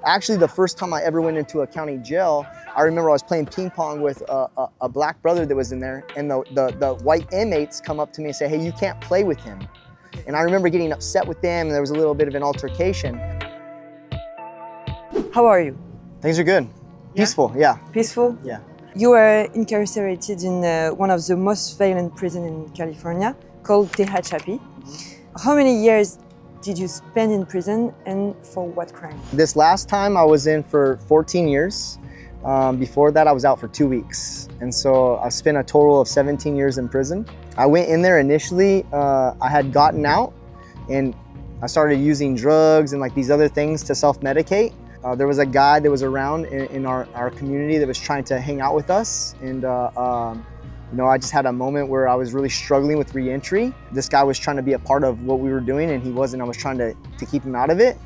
Actually, the first time I ever went into a county jail, I remember I was playing ping pong with a black brother that was in there, and the white inmates come up to me and say, hey, you can't play with him. And I remember getting upset with them, and there was a little bit of an altercation. How are you? Things are good. Peaceful, yeah. Peaceful? Yeah. You were incarcerated in one of the most violent prisons in California, called Tehachapi. How many years did you spend in prison, and for what crime? This last time I was in for 14 years. Before that I was out for 2 weeks. And so I spent a total of 17 years in prison. I went in there initially, I had gotten out and I started using drugs and like these other things to self-medicate. There was a guy that was around in our community that was trying to hang out with us. And you know, I just had a moment where I was really struggling with re-entry. This guy was trying to be a part of what we were doing and he wasn't. I was trying to keep him out of it.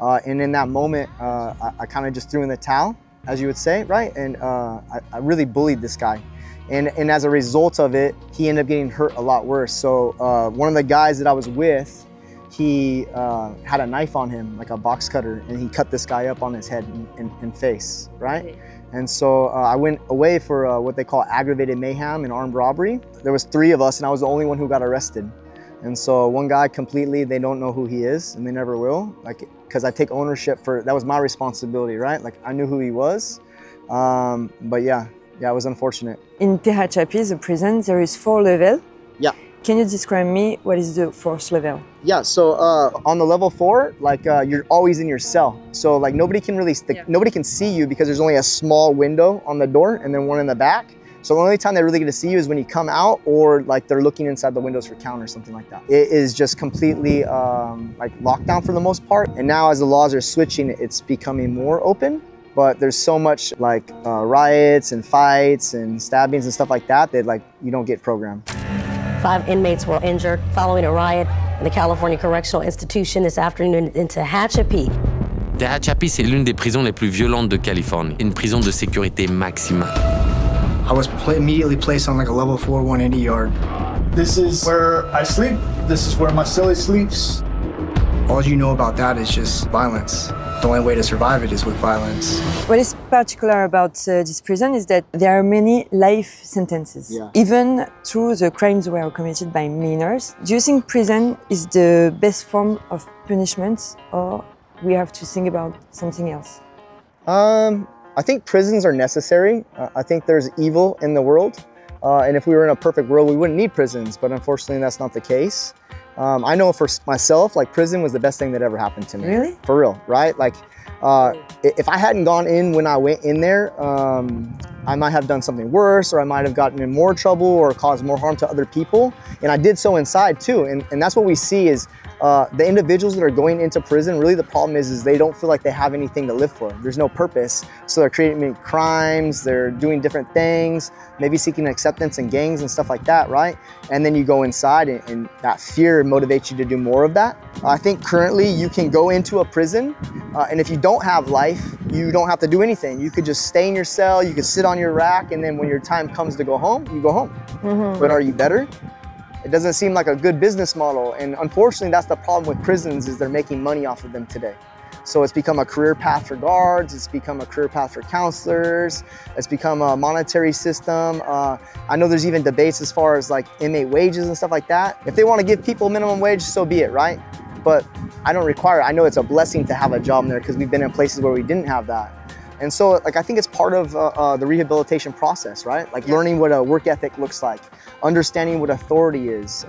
And in that moment, I kind of just threw in the towel, as you would say, right? And I really bullied this guy. And as a result of it, he ended up getting hurt a lot worse. So one of the guys that I was with, he had a knife on him, like a box cutter, and he cut this guy up on his head and face, right? Okay. And so I went away for what they call aggravated mayhem and armed robbery. There was 3 of us and I was the only one who got arrested. And so one guy completely, they don't know who he is and they never will, like, because I take ownership for, that was my responsibility, right? Like I knew who he was, but yeah, it was unfortunate. In Tehachapi, the prison, there is 4 levels. Yeah. Can you describe me what is the 4th level? Yeah, so on the level 4, like you're always in your cell. So like nobody can really, nobody can see you because there's only a small window on the door and then one in the back. So the only time they really get to see you is when you come out or like they're looking inside the windows for count or something like that. It is just completely like locked down for the most part. And now as the laws are switching, it's becoming more open. But there's so much like riots and fights and stabbings and stuff like that that like you don't get programmed. 5 inmates were injured following a riot in the California Correctional Institution this afternoon in Tehachapi. Tehachapi, c'est l'une des prisons les plus violentes de Californie, une prison de sécurité maximale. I was immediately placed on like a level 4 180 yard. This is where I sleep. This is where my cellie sleeps. All you know about that is just violence. The only way to survive it is with violence. What is particular about this prison is that there are many life sentences, even through the crimes were committed by minors. Do you think prison is the best form of punishment, or we have to think about something else? I think prisons are necessary. I think there's evil in the world. And if we were in a perfect world, we wouldn't need prisons, but unfortunately that's not the case. I know for myself, like prison was the best thing that ever happened to me. Really? For real, right? Like, if I hadn't gone in when I went in there, I might have done something worse, or I might have gotten in more trouble or caused more harm to other people. And I did so inside too. And that's what we see is the individuals that are going into prison, really the problem is they don't feel like they have anything to live for. There's no purpose. So they're creating crimes, they're doing different things, maybe seeking acceptance in gangs and stuff like that, right? And then you go inside and that fear motivates you to do more of that. I think currently you can go into a prison and if you don't have life, you don't have to do anything. You could just stay in your cell, you could sit on your rack, and then when your time comes to go home, you go home. But are you better? It doesn't seem like a good business model, and unfortunately that's the problem with prisons is they're making money off of them today. So it's become a career path for guards, it's become a career path for counselors, it's become a monetary system. I know there's even debates as far as like inmate wages and stuff like that. If they want to give people minimum wage, so be it, right? But I don't require it. I know it's a blessing to have a job there because we've been in places where we didn't have that. And so like I think it's part of the rehabilitation process, right? Like learning what a work ethic looks like, understanding what authority is,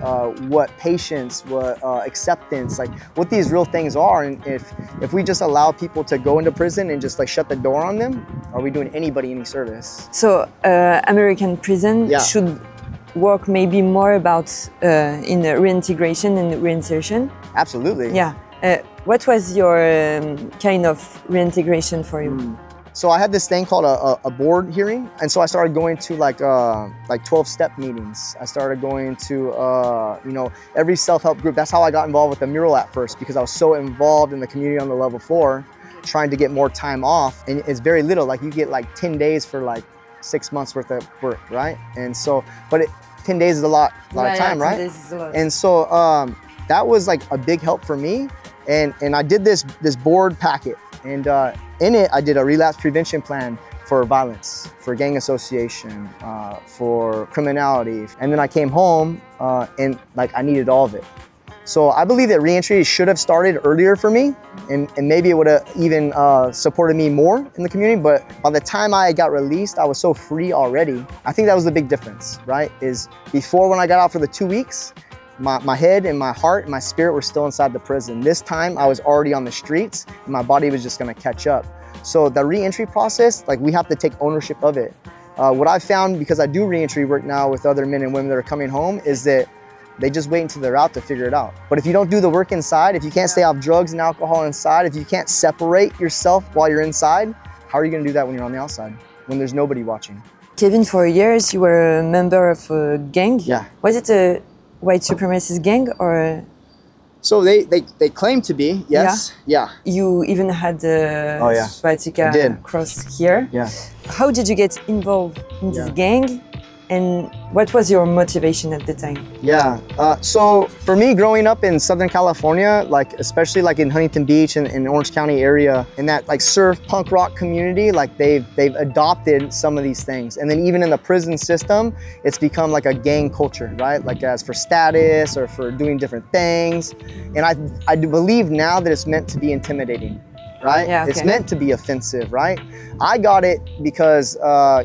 what patience, what acceptance, like what these real things are. And if we just allow people to go into prison and just like shut the door on them, are we doing anybody any service? So American prison should work maybe more about in reintegration and reinsertion? Absolutely. Yeah. What was your kind of reintegration for you? So I had this thing called a board hearing, and so I started going to like 12-step meetings. I started going to you know, every self-help group. That's how I got involved with the mural at first, because I was so involved in the community on the level 4, trying to get more time off. And it's very little, like you get like 10 days for like 6 months worth of work, right? And so, but 10 days is a lot of time, right? 10 days is a lot. And so that was like a big help for me. And I did this board packet. And in it, I did a relapse prevention plan for violence, for gang association, for criminality. And then I came home and like I needed all of it. So I believe that reentry should have started earlier for me, and maybe it would have even supported me more in the community. But by the time I got released, I was so free already. I think that was the big difference, right? Is before, when I got out for the 2 weeks, my head and my heart and my spirit were still inside the prison. This time I was already on the streets and my body was just gonna catch up. So the reentry process, like, we have to take ownership of it. What I've found, because I do reentry work now with other men and women that are coming home, is that they just wait until they're out to figure it out. But if you don't do the work inside, if you can't stay off drugs and alcohol inside, if you can't separate yourself while you're inside, how are you gonna do that when you're on the outside, when there's nobody watching? Kevin, for years you were a member of a gang. Yeah. Was it a white supremacist gang or? So they claim to be, yes. Yeah. You even had the swastika cross here. Yeah. How did you get involved in this gang? And what was your motivation at the time? Yeah, so for me, growing up in Southern California, like especially like in Huntington Beach and in Orange County area, in that like surf punk rock community, like they've adopted some of these things. And then even in the prison system, it's become like a gang culture, right? Like as for status or for doing different things. And I do believe now that it's meant to be intimidating. Right? Yeah, okay. It's meant to be offensive, right? I got it because,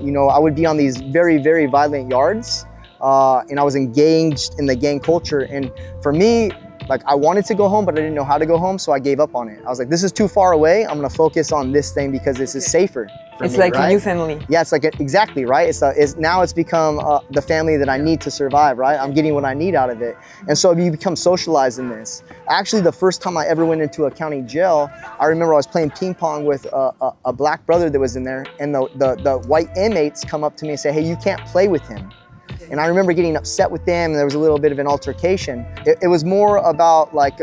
you know, I would be on these very, very violent yards and I was engaged in the gang culture. And for me, like, I wanted to go home, but I didn't know how to go home, so I gave up on it. I was like, this is too far away. I'm gonna focus on this thing because this is safer for it's me, like right? a new family. Yeah, it's like, exactly, right? Now it's become the family that I need to survive, right? I'm getting what I need out of it. And so you become socialized in this. Actually, the first time I ever went into a county jail, I remember I was playing ping pong with a black brother that was in there, and the white inmates come up to me and say, hey, you can't play with him. And I remember getting upset with them, and there was a little bit of an altercation. It was more about like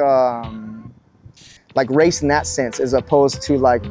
race in that sense, as opposed to like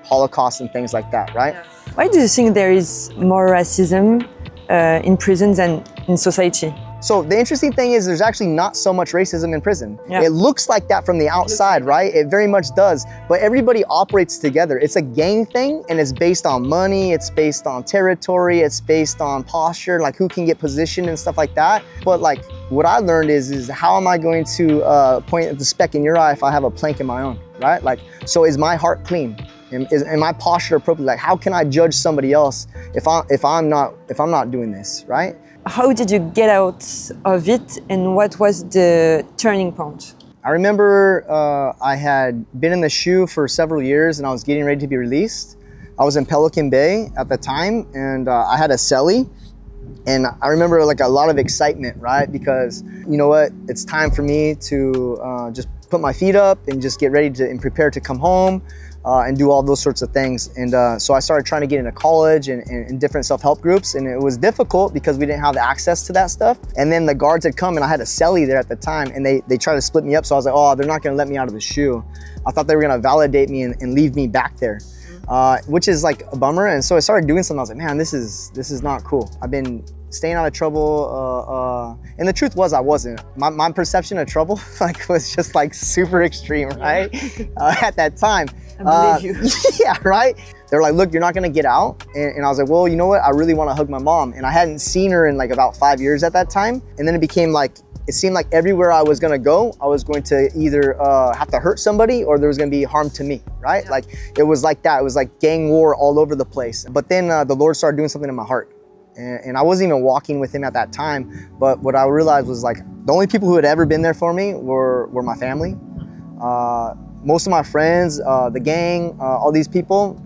Holocaust and things like that, right? Why do you think there is more racism in prisons than in society? So the interesting thing is there's actually not so much racism in prison. Yeah. It looks like that from the outside, right? It very much does, but everybody operates together. It's a gang thing, and it's based on money, it's based on territory, it's based on posture, like who can get positioned and stuff like that. But like, what I learned is how am I going to point at the speck in your eye if I have a plank in my own, right? Like, so is my heart clean? And my posture appropriate? Like, how can I judge somebody else if I'm not doing this, right? How did you get out of it, and what was the turning point? I remember I had been in the SHU for several years and I was getting ready to be released. I was in Pelican Bay at the time, and I had a cellie. And I remember like a lot of excitement, right? Because you know what, it's time for me to just put my feet up and just get ready to and prepare to come home and do all those sorts of things. And so I started trying to get into college and different self-help groups, and it was difficult because we didn't have access to that stuff. And then the guards had come, and I had a cellie there at the time, and they tried to split me up. So I was like, oh, they're not gonna let me out of the SHU. I thought they were gonna validate me and leave me back there. Which is like a bummer. And so I started doing something. I was like, man, this is not cool. I've been staying out of trouble, and the truth was I wasn't. My perception of trouble like was just like super extreme, right? At that time. I believe you. Yeah, right? They're like, look, you're not gonna get out. And I was like, well, you know what? I really wanna hug my mom. And I hadn't seen her in like about 5 years at that time. And then it became like, it seemed like everywhere I was gonna go, I was going to either have to hurt somebody or there was gonna be harm to me, right? Yeah. Like, it was like that. It was like gang war all over the place. But then the Lord started doing something in my heart. And I wasn't even walking with him at that time. But what I realized was like, the only people who had ever been there for me were my family. Most of my friends, the gang, all these people,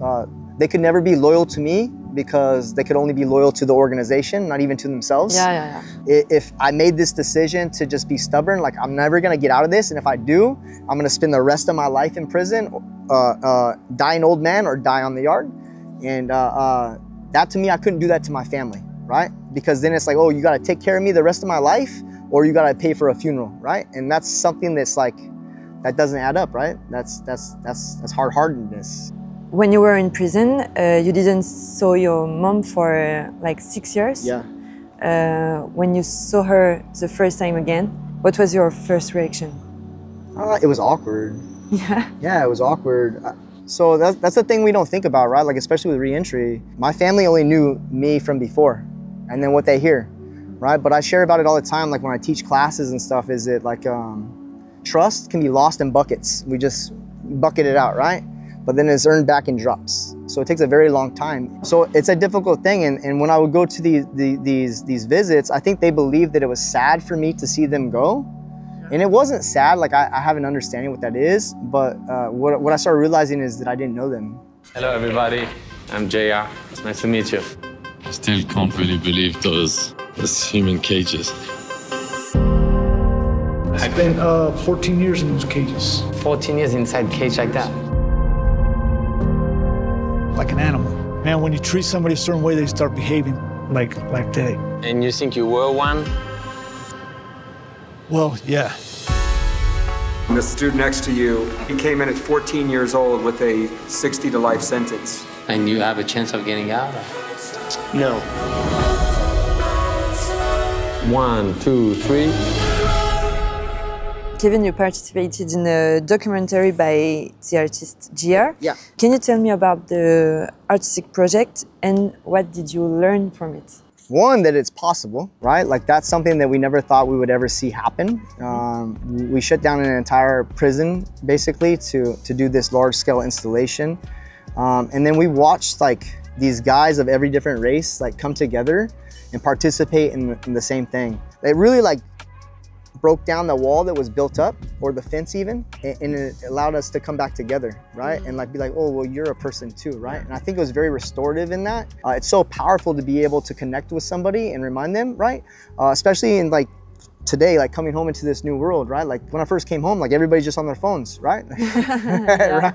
they could never be loyal to me because they could only be loyal to the organization, not even to themselves. Yeah. If I made this decision to just be stubborn, like I'm never gonna get out of this, and if I do, I'm gonna spend the rest of my life in prison, die an old man or die on the yard. And that to me, I couldn't do that to my family, right? Because then it's like, oh, you gotta take care of me the rest of my life, or you gotta pay for a funeral, right? And that's something that's like, that doesn't add up, right? That's hard-heartedness. When you were in prison, you didn't saw your mom for like 6 years. Yeah. When you saw her the first time again, what was your first reaction? It was awkward. Yeah. Yeah, it was awkward. So that's the thing we don't think about, right? Like, especially with re-entry, my family only knew me from before and then what they hear, right? But I share about it all the time. Like when I teach classes and stuff, is it like, trust can be lost in buckets. We just bucket it out, right? But then it's earned back in drops. So it takes a very long time. So it's a difficult thing. And when I would go to these visits, I think they believed that it was sad for me to see them go. And it wasn't sad, like I have an understanding what that is, but what I started realizing is that I didn't know them. Hello everybody, I'm JR. It's nice to meet you. I still can't really believe those human cages. I spent 14 years in those cages. 14 years inside cage like that. Like an animal. Man, when you treat somebody a certain way, they start behaving like they. And you think you were one? Well, yeah. This dude next to you, he came in at 14 years old with a 60 to life sentence. And you have a chance of getting out? No. 1, 2, 3. Kevin, you participated in a documentary by the artist GR. Yeah. Can you tell me about the artistic project and what did you learn from it? One, that it's possible, right? Like that's something that we never thought we would ever see happen. We shut down an entire prison basically to do this large scale installation. And then we watched like these guys of every different race like come together and participate in the same thing. It really like broke down the wall that was built up, or the fence even, and it allowed us to come back together, right? And like be like, oh, well, you're a person too, right? And I think it was very restorative in that. It's so powerful to be able to connect with somebody and remind them, right? Especially in like today, like coming home into this new world, right? Like when I first came home, like everybody's just on their phones, right? Right?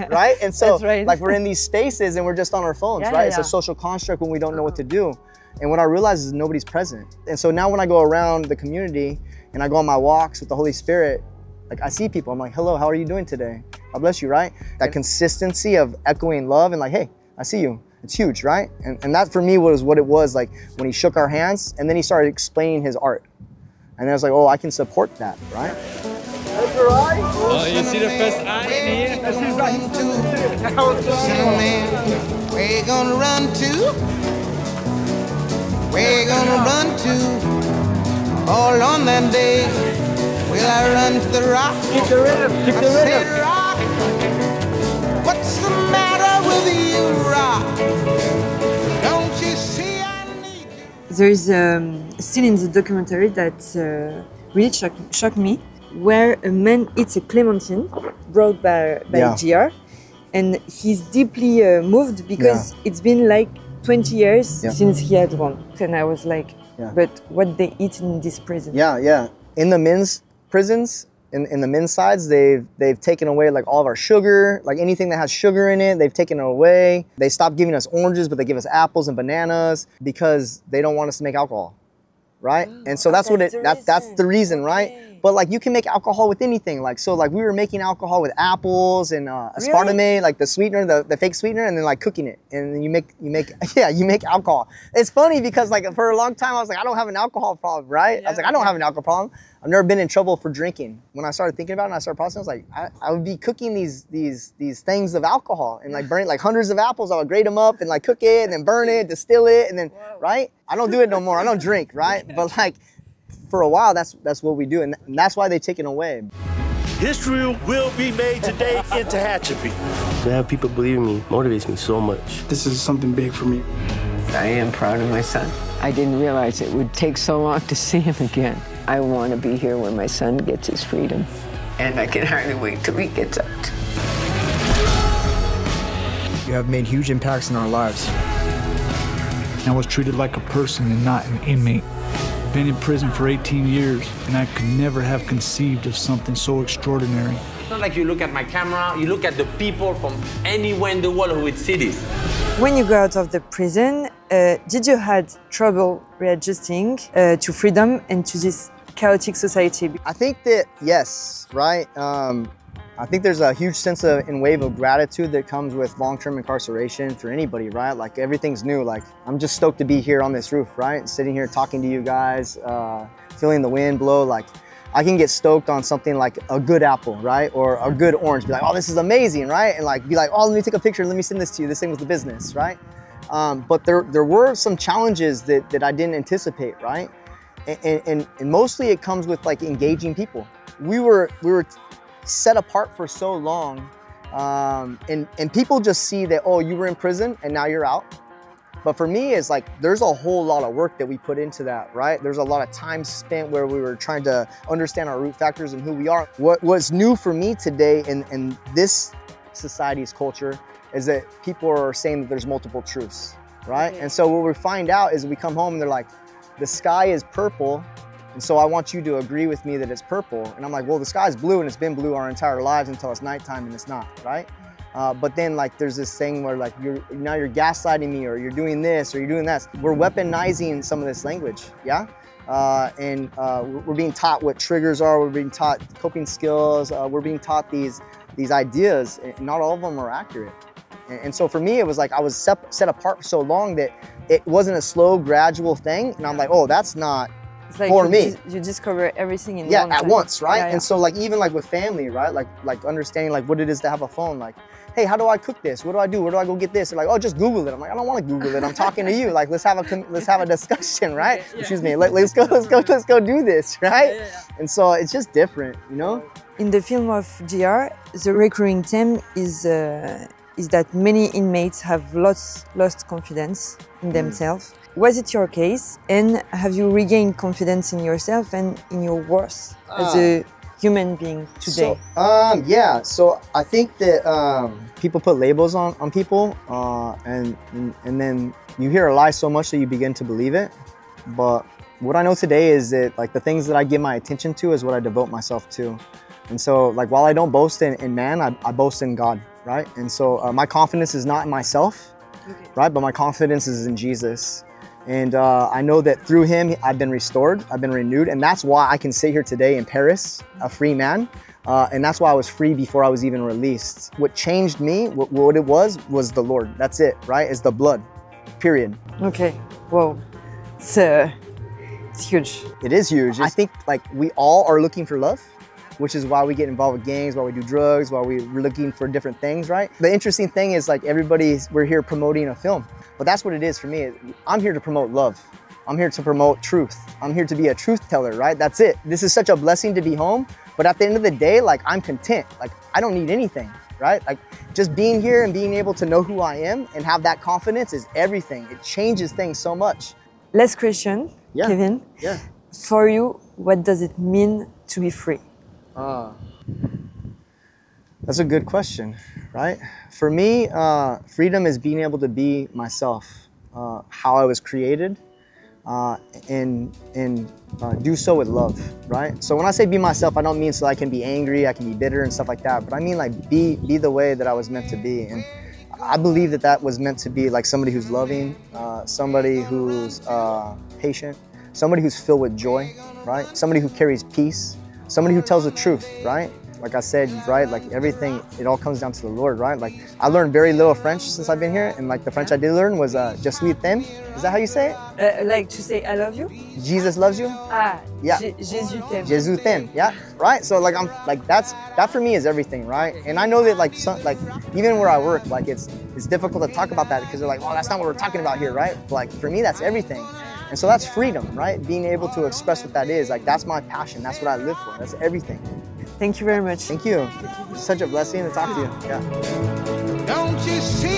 Right? And so right. Like we're in these spaces and we're just on our phones, right? It's a social construct when we don't know what to do. And what I realize is nobody's present. And so now when I go around the community and I go on my walks with the Holy Spirit, like I see people, I'm like, hello, how are you doing today? God bless you, right? That consistency of echoing love and like, hey, I see you. It's huge, right? And that for me was what it was like when he shook our hands and then he started explaining his art. And then I was like, oh, I can support that, right? Oh, you see the first eye in here? Where you gonna run to? Where you gonna run to? All on that day, will I run to the rock? Keep the rhythm, keep the rhythm. Rock. What's the matter with you, rock? Don't you see I need you? There is a scene in the documentary that really shocked me, where a man eats a clementine brought by GR, and he's deeply moved because it's been like 20 years since he had one. And I was like, but what they eat in this prison? In the men's prisons, in the men's sides, they've taken away like all of our sugar, like anything that has sugar in it, they've taken it away. They stopped giving us oranges, but they give us apples and bananas because they don't want us to make alcohol, right? And so that's the reason, right? But like you can make alcohol with anything. Like so, like we were making alcohol with apples and aspartame, like the sweetener, the fake sweetener, and then like cooking it, and then you make alcohol. It's funny because like for a long time I was like, I don't have an alcohol problem, right? I was like, I don't have an alcohol problem. I've never been in trouble for drinking. When I started thinking about it and I started processing, I was like, I would be cooking these things of alcohol and like burn like hundreds of apples. I would grate them up and like cook it and then burn it, distill it, and then right. I don't do it no more. I don't drink, right? But like. For a while, that's what we do, and that's why they've taken away. History will be made today in Tehachapi. To have people believe in me motivates me so much. This is something big for me. I am proud of my son. I didn't realize it would take so long to see him again. I want to be here when my son gets his freedom, and I can hardly wait till he gets out. You have made huge impacts in our lives. I was treated like a person and not an inmate. Been in prison for 18 years, and I could never have conceived of something so extraordinary. It's not like you look at my camera, you look at the people from anywhere in the world who would see this. When you go out of the prison, did you had trouble readjusting to freedom and to this chaotic society? I think that, yes, right? I think there's a huge sense of and wave of gratitude that comes with long-term incarceration for anybody, right? Like everything's new. Like I'm just stoked to be here on this roof, right? Sitting here talking to you guys, feeling the wind blow. Like I can get stoked on something like a good apple, right? Or a good orange, be like, oh, this is amazing, right? And like, be like, oh, let me take a picture, let me send this to you. This thing was the business, right? But there were some challenges that I didn't anticipate, right? And mostly it comes with like engaging people. We were set apart for so long, and people just see that, oh, you were in prison and now you're out. But for me, it's like, there's a whole lot of work that we put into that, right? There's a lot of time spent where we were trying to understand our root factors and who we are. What's new for me today in this society's culture is that people are saying that there's multiple truths, right? And so what we find out is we come home and they're like, the sky is purple, and so I want you to agree with me that it's purple. And I'm like, well, the sky's blue and it's been blue our entire lives until it's nighttime and it's not, right? But then like there's this thing where like now you're gaslighting me, or you're doing this, or you're doing that. We're weaponizing some of this language, yeah? And we're being taught what triggers are, we're being taught coping skills, we're being taught these ideas, and not all of them are accurate. And so for me, it was like I was set apart for so long that it wasn't a slow, gradual thing. And I'm like, oh, that's not for me. You discover everything in one time. at once, right? Yeah, yeah. And so like even like with family, right? Like understanding like what it is to have a phone. Like, hey, how do I cook this? What do I do? Where do I go get this? They're like, oh, just Google it. I'm like, I don't want to Google it. I'm talking to you. Like, let's have a discussion, right? Okay, yeah. Excuse me. Let's go do this, right? Yeah, yeah. And so it's just different, you know. In the film of GR, the recurring theme is that many inmates have lost confidence in themselves. Was it your case? And have you regained confidence in yourself and in your worth as a human being today? So, yeah. So I think that people put labels on people, and then you hear a lie so much that you begin to believe it. But what I know today is that like the things that I give my attention to is what I devote myself to. And so like while I don't boast in man, I boast in God, right? And so my confidence is not in myself, right? But my confidence is in Jesus. And I know that through him, I've been restored, I've been renewed. And that's why I can sit here today in Paris, a free man. And that's why I was free before I was even released. What changed me, what it was the Lord. That's it, right? It's the blood, period. Okay, whoa, it's huge. It is huge. I think like we all are looking for love, which is why we get involved with gangs, why we do drugs, why we're looking for different things, right? The interesting thing is like we're here promoting a film. But that's what it is for me. I'm here to promote love. I'm here to promote truth. I'm here to be a truth teller, right? That's it. This is such a blessing to be home. But at the end of the day, like I'm content. Like I don't need anything, right? Like just being here and being able to know who I am and have that confidence is everything. It changes things so much. Last question, yeah. Kevin. Yeah. For you, what does it mean to be free? That's a good question, right? For me, freedom is being able to be myself, how I was created, and do so with love, right? So when I say be myself, I don't mean so I can be angry, I can be bitter and stuff like that, but I mean like be the way that I was meant to be. And I believe that was meant to be like somebody who's loving, somebody who's patient, somebody who's filled with joy, right? Somebody who carries peace, somebody who tells the truth, right? Like I said, right, like everything, it all comes down to the Lord, right? Like I learned very little French since I've been here, and like the French I did learn was je suis t'aime. Is that how you say it? Like to say I love you? Jesus loves you? Ah, yeah. Jésus t'aime. Jésus t'aime, yeah, right? So like that for me is everything, right? And I know that like even where I work, like it's difficult to talk about that because they're like, well, that's not what we're talking about here, right? But like for me, that's everything. And so that's freedom, right? Being able to express what that is, like that's my passion, that's what I live for, that's everything. Thank you very much. Thank you. It's such a blessing to talk to you. Yeah. Don't you see?